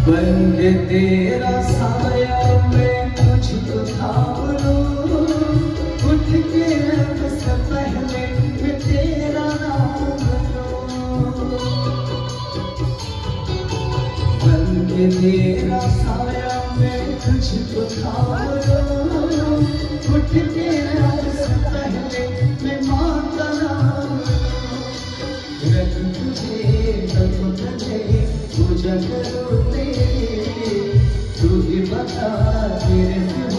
बन के तेरा साया मैं तुझको थाम लूं, उठ के रब से पहले मैं तेरा नाम लूं। बन के तेरा साया मैं तुझको थाम लूं, उठ के रब से पहले मैं माँ का नाम लूं। रख तुझे रखो तुझे पूजा करो तेरी, तू ही बता तेरे